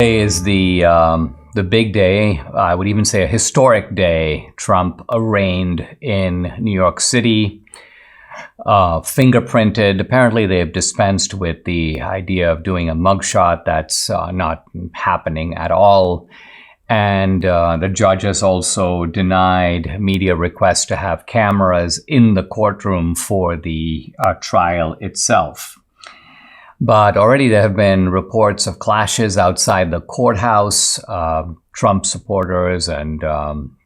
Today is the big day. I would even say a historic day. Trump arraigned in New York City, fingerprinted. Apparently, they have dispensed with the idea of doing a mugshot. That's not happening at all. And the judge has also denied media requests to have cameras in the courtroom for the trial itself. But already there have been reports of clashes outside the courthouse, Trump supporters and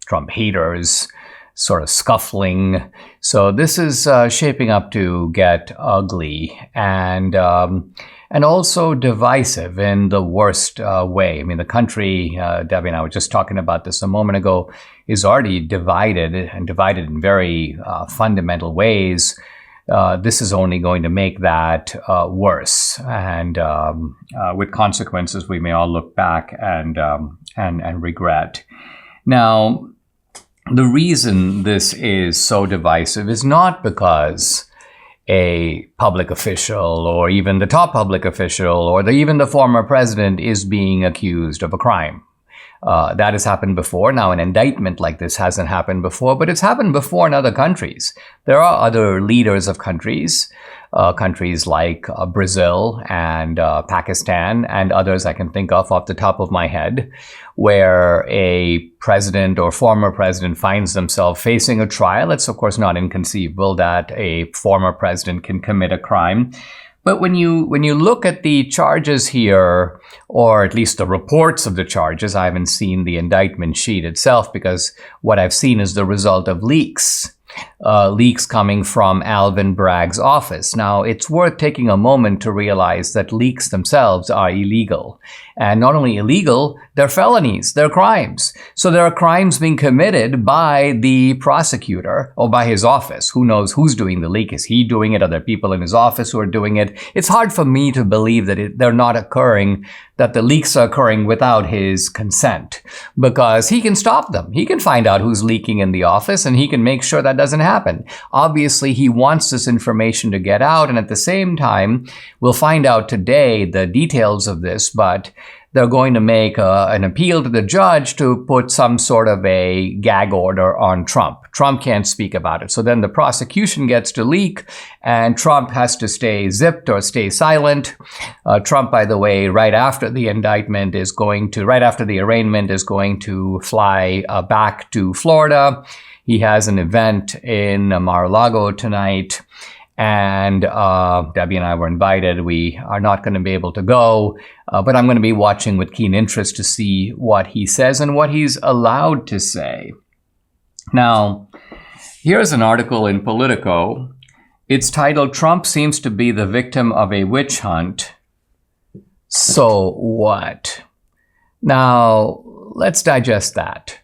Trump haters sort of scuffling. So this is shaping up to get ugly and also divisive in the worst way. I mean, the country, Debbie and I were just talking about this a moment ago, is already divided in very fundamental ways. This is only going to make that worse, and with consequences we may all look back and regret. Now, the reason this is so divisive is not because a public official or even the top public official or even the former president is being accused of a crime. That has happened before. Now, an indictment like this hasn't happened before, but it's happened before in other countries. There are other leaders of countries like Brazil and Pakistan and others I can think of off the top of my head, where a president or former president finds themselves facing a trial. It's, of course, not inconceivable that a former president can commit a crime. But when you look at the charges here, or at least the reports of the charges, I haven't seen the indictment sheet itself because what I've seen is the result of leaks coming from Alvin Bragg's office. Now, it's worth taking a moment to realize that leaks themselves are illegal. And not only illegal, they're felonies, they're crimes. So there are crimes being committed by the prosecutor or by his office. Who knows who's doing the leak? Is he doing it? Are there people in his office who are doing it? It's hard for me to believe that they're not occurring, that the leaks are occurring without his consent, because he can stop them. He can find out who's leaking in the office and he can make sure that doesn't happen. Obviously, he wants this information to get out, and at the same time, we'll find out today the details of this, but they're going to make an appeal to the judge to put some sort of a gag order on Trump. Trump can't speak about it. So then the prosecution gets to leak and Trump has to stay zipped or stay silent. Trump, by the way, right after the arraignment is going to fly back to Florida. He has an event in Mar-a-Lago tonight. And Debbie and I were invited. We are not going to be able to go, but I'm going to be watching with keen interest to see what he says and what he's allowed to say. Now, here's an article in Politico. It's titled, "Trump Seems to be the Victim of a Witch Hunt. So what?" Now, let's digest that.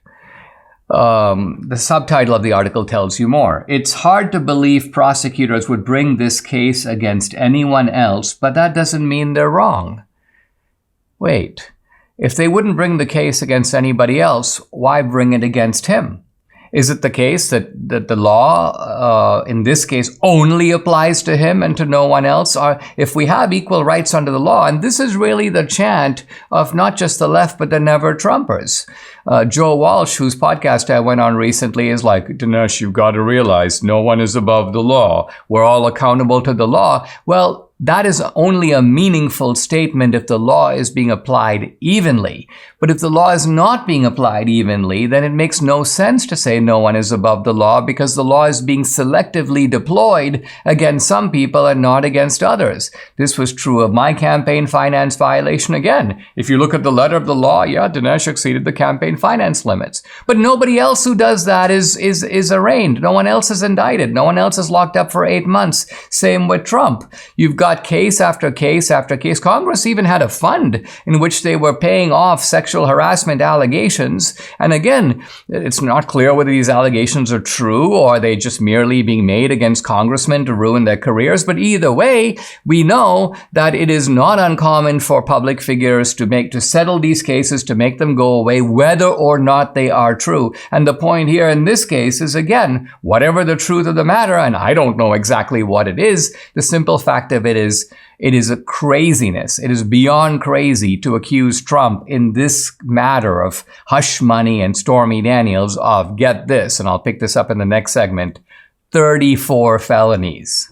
The subtitle of the article tells you more. "It's hard to believe prosecutors would bring this case against anyone else, but that doesn't mean they're wrong." Wait, if they wouldn't bring the case against anybody else, why bring it against him? Is it the case that the law, in this case, only applies to him and to no one else? Or if we have equal rights under the law, and this is really the chant of not just the left, but the never-Trumpers. Joe Walsh, whose podcast I went on recently, is like, "Dinesh, you've got to realize no one is above the law. We're all accountable to the law." Well, that is only a meaningful statement if the law is being applied evenly. But if the law is not being applied evenly, then it makes no sense to say no one is above the law, because the law is being selectively deployed against some people and not against others. This was true of my campaign finance violation. Again, if you look at the letter of the law, yeah, Dinesh exceeded the campaign finance limits. But nobody else who does that is arraigned. No one else is indicted. No one else is locked up for 8 months. Same with Trump. You've got case after case after case. Congress even had a fund in which they were paying off sexual harassment allegations. And again, it's not clear whether these allegations are true or are they just merely being made against congressmen to ruin their careers. But either way, we know that it is not uncommon for public figures to settle these cases, to make them go away, whether or not they are true. And the point here in this case is, again, whatever the truth of the matter, and I don't know exactly what it is, the simple fact of it is, it is a craziness. It is beyond crazy to accuse Trump in this matter of hush money and Stormy Daniels of, get this, and I'll pick this up in the next segment, 34 felonies.